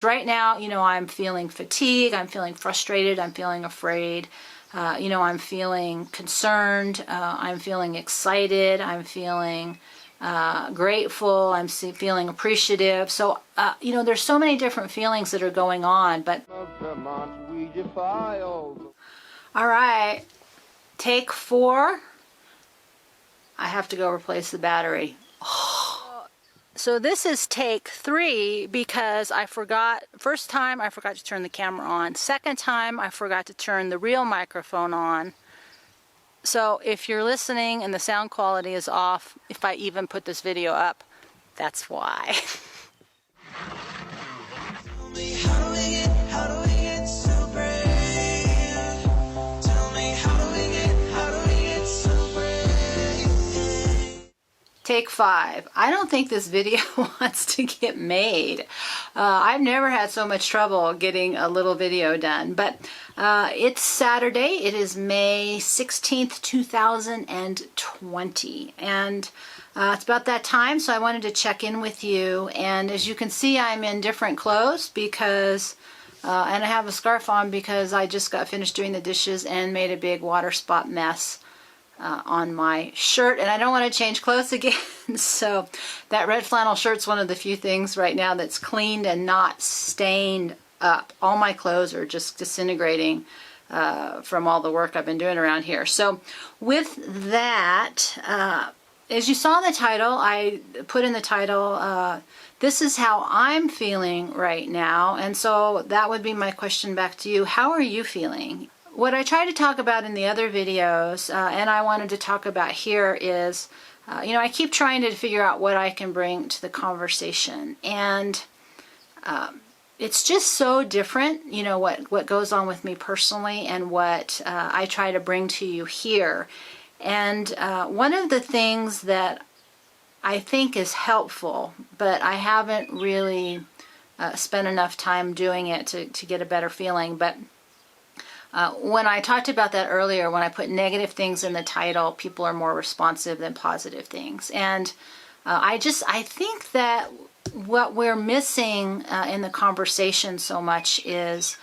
Right now, I'm feeling fatigue, I'm feeling frustrated, I'm feeling afraid, I'm feeling concerned, I'm feeling excited, I'm feeling grateful, I'm feeling appreciative. So, there's so many different feelings that are going on, but... All right, take 4. I have to go replace the battery. So this is take 3 because I forgot, first time I forgot to turn the camera on. Second time I forgot to turn the real microphone on. So if you're listening and the sound quality is off, if I even put this video up, that's why. Take 5. I don't think this video wants to get made. I've never had so much trouble getting a little video done, but it's Saturday. It is May 16th, 2020, and it's about that time, so I wanted to check in with you. And as you can see, I'm in different clothes because, and I have a scarf on because I just got finished doing the dishes and made a big water spot mess on my shirt, and I don't want to change clothes again. So that red flannel shirt's one of the few things right now that's cleaned and not stained up. All my clothes are just disintegrating from all the work I've been doing around here. So with that, as you saw in the title, I put in the title, this is how I'm feeling right now. And so that would be my question back to you. How are you feeling? What I tried to talk about in the other videos, and I wanted to talk about here is, I keep trying to figure out what I can bring to the conversation. And it's just so different, what goes on with me personally and what I try to bring to you here. And one of the things that I think is helpful, but I haven't really spent enough time doing it to get a better feeling, but when I talked about that earlier, when I put negative things in the title, people are more responsive than positive things. And I think that what we're missing in the conversation so much is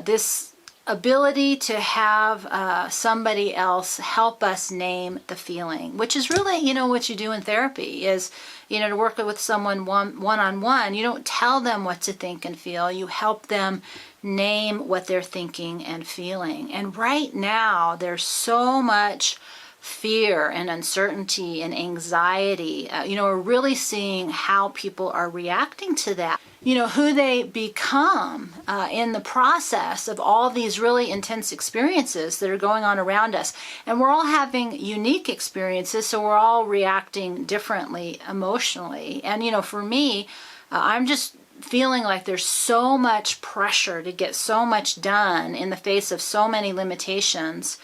this ability to have somebody else help us name the feeling, which is really, what you do in therapy is, to work with someone one-on-one. You don't tell them what to think and feel. You help them name what they're thinking and feeling. And right now, there's so much fear and uncertainty and anxiety. We're really seeing how people are reacting to that. Who they become in the process of all these really intense experiences that are going on around us. And we're all having unique experiences, so we're all reacting differently emotionally. And, for me, I'm just feeling like there's so much pressure to get so much done in the face of so many limitations.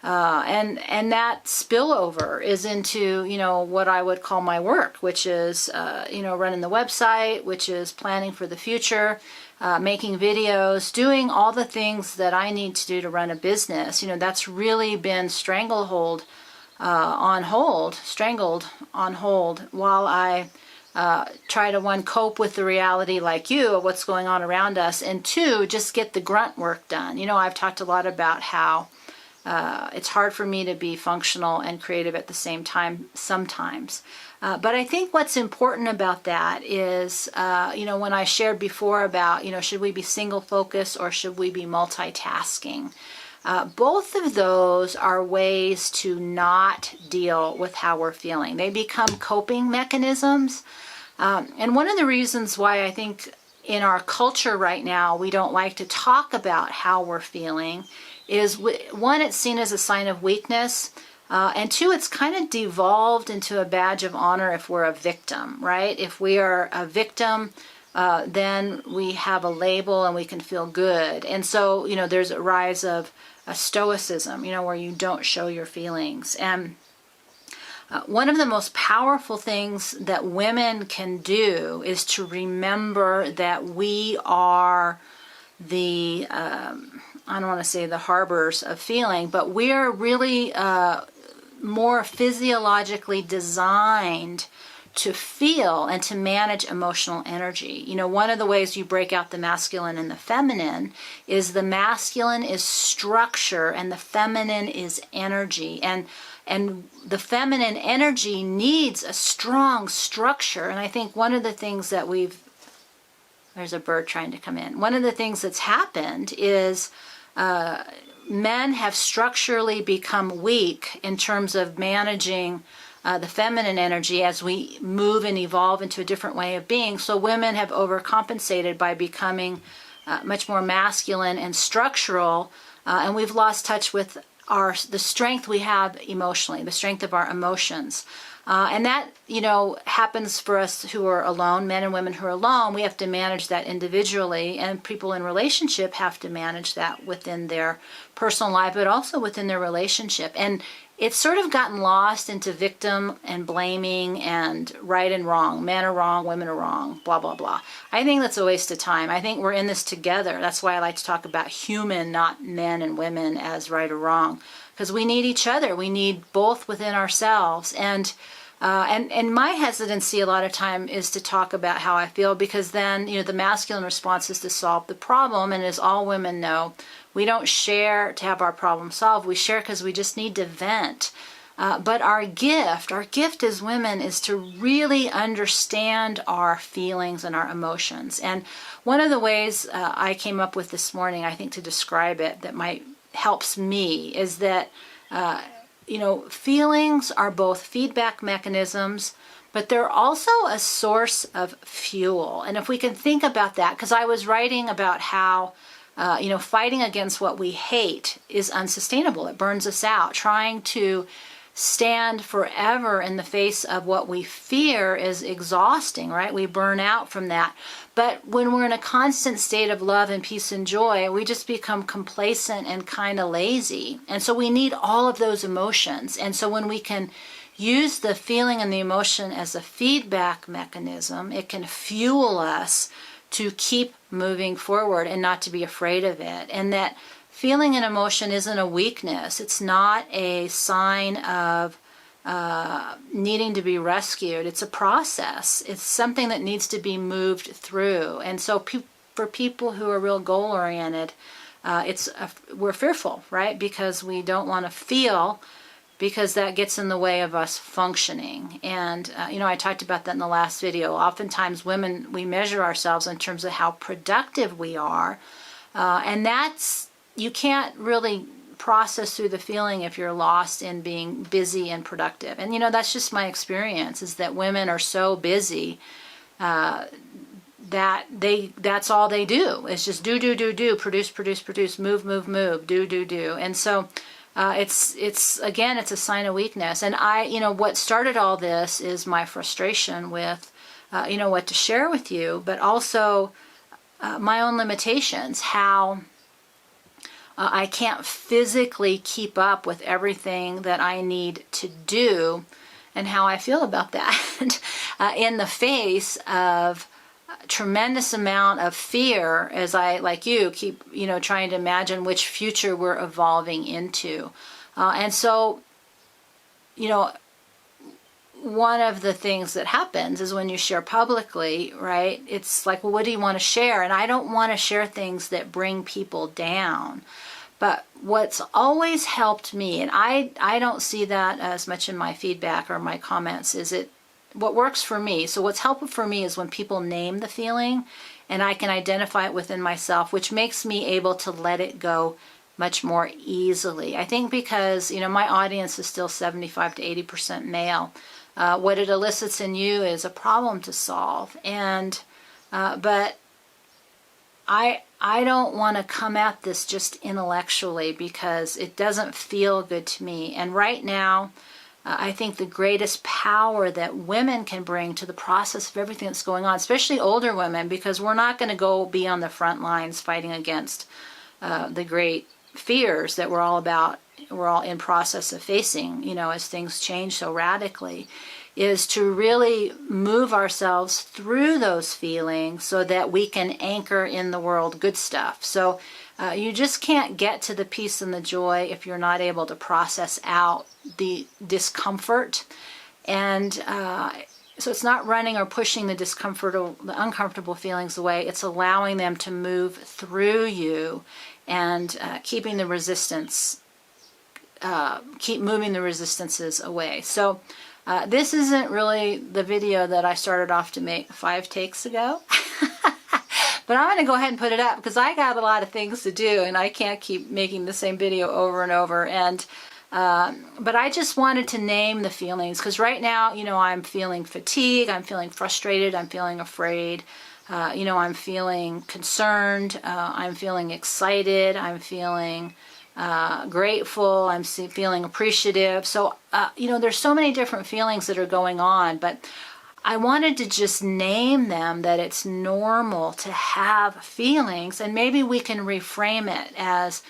And that spillover is into, what I would call my work, which is, running the website, which is planning for the future, making videos, doing all the things that I need to do to run a business. That's really been strangled on hold while I try to, 1, cope with the reality like you of what's going on around us, and 2, just get the grunt work done. I've talked a lot about how it's hard for me to be functional and creative at the same time sometimes. But I think what's important about that is, when I shared before about, should we be single focus or should we be multitasking? Both of those are ways to not deal with how we're feeling. They become coping mechanisms. And one of the reasons why I think in our culture right now we don't like to talk about how we're feeling is, 1, it's seen as a sign of weakness, and 2, it's kind of devolved into a badge of honor if we're a victim, right? If we are a victim, then we have a label and we can feel good. And so, there's a rise of stoicism, where you don't show your feelings. And one of the most powerful things that women can do is to remember that we are the, I don't want to say the harbors of feeling, but we're really more physiologically designed to feel and to manage emotional energy. You know, one of the ways you break out the masculine and the feminine is the masculine is structure and the feminine is energy. And the feminine energy needs a strong structure. And I think one of the things that there's a bird trying to come in. One of the things that's happened is men have structurally become weak in terms of managing the feminine energy as we move and evolve into a different way of being. So women have overcompensated by becoming much more masculine and structural, and we've lost touch with the strength we have emotionally, the strength of our emotions. And that, you know, happens for us who are alone, men and women who are alone. We have to manage that individually, and people in relationship have to manage that within their personal life, but also within their relationship. And it's sort of gotten lost into victim and blaming and right and wrong. Men are wrong, women are wrong, blah, blah, blah. I think that's a waste of time. I think we're in this together. That's why I like to talk about human, not men and women as right or wrong, because we need each other. We need both within ourselves. And my hesitancy a lot of time is to talk about how I feel, because then, you know, the masculine response is to solve the problem. And as all women know, we don't share to have our problem solved. We share because we just need to vent. But our gift as women is to really understand our feelings and our emotions. And one of the ways I came up with this morning, I think, to describe it that helps me is that, you know, feelings are both feedback mechanisms, but they're also a source of fuel. And if we can think about that, because I was writing about how you know, fighting against what we hate is unsustainable. It burns us out. Trying to stand forever in the face of what we fear is exhausting, right? We burn out from that. But when we're in a constant state of love and peace and joy, we just become complacent and kind of lazy. And so we need all of those emotions. And so when we can use the feeling and the emotion as a feedback mechanism, it can fuel us to keep moving forward and not to be afraid of it. And that feeling and emotion isn't a weakness. It's not a sign of needing to be rescued. It's a process. It's something that needs to be moved through. And so for people who are real goal-oriented, we're fearful, right? Because we don't want to feel, because that gets in the way of us functioning. And, you know, I talked about that in the last video. Oftentimes women, we measure ourselves in terms of how productive we are. And you can't really process through the feeling if you're lost in being busy and productive. And, you know, that's just my experience, is that women are so busy that that's all they do. It's just do, produce, move, do. And so it's again, it's a sign of weakness. And you know, what started all this is my frustration with, you know, what to share with you, but also my own limitations, how I can't physically keep up with everything that I need to do, and how I feel about that in the face of tremendous amount of fear, as I, like you, keep, you know, trying to imagine which future we're evolving into. And so, you know, one of the things that happens is when you share publicly, right, it's like, well, what do you want to share? And I don't want to share things that bring people down. But what's always helped me, and I don't see that as much in my feedback or my comments, is what works for me. So what's helpful for me is when people name the feeling and I can identify it within myself, which makes me able to let it go much more easily. I think because, you know, my audience is still 75 to 80% male. What it elicits in you is a problem to solve. And, but I don't want to come at this just intellectually, because it doesn't feel good to me. And right now, I think the greatest power that women can bring to the process of everything that's going on, especially older women, because we're not going to go be on the front lines fighting against the great fears that we're all in process of facing, you know, as things change so radically, is to really move ourselves through those feelings so that we can anchor in the world good stuff. So you just can't get to the peace and the joy if you're not able to process out the discomfort. And So it's not running or pushing the discomfort or the uncomfortable feelings away. It's allowing them to move through you and keeping the resistance, keep moving the resistances away. So this isn't really the video that I started off to make 5 takes ago. But I'm going to go ahead and put it up because I got a lot of things to do and I can't keep making the same video over and over. And but I just wanted to name the feelings because right now, you know, I'm feeling fatigue, I'm feeling frustrated, I'm feeling afraid, you know, I'm feeling concerned, I'm feeling excited, I'm feeling grateful, I'm feeling appreciative. So, you know, there's so many different feelings that are going on, but I wanted to just name them, that it's normal to have feelings, and maybe we can reframe it as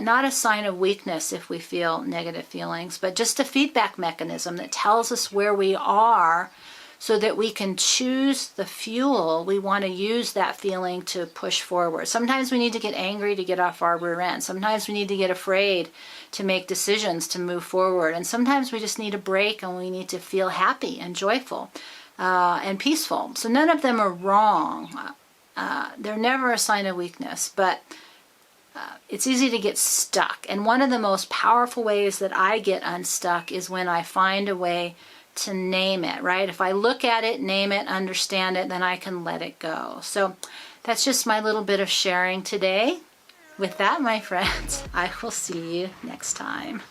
not a sign of weakness if we feel negative feelings, but just a feedback mechanism that tells us where we are so that we can choose the fuel we want to use that feeling to push forward. Sometimes we need to get angry to get off our rear end. Sometimes we need to get afraid to make decisions to move forward. And sometimes we just need a break and we need to feel happy and joyful and peaceful. So none of them are wrong. They're never a sign of weakness, but it's easy to get stuck. And one of the most powerful ways that I get unstuck is when I find a way to name it, right? If I look at it, name it, understand it, then I can let it go. So that's just my little bit of sharing today. With that, my friends, I will see you next time.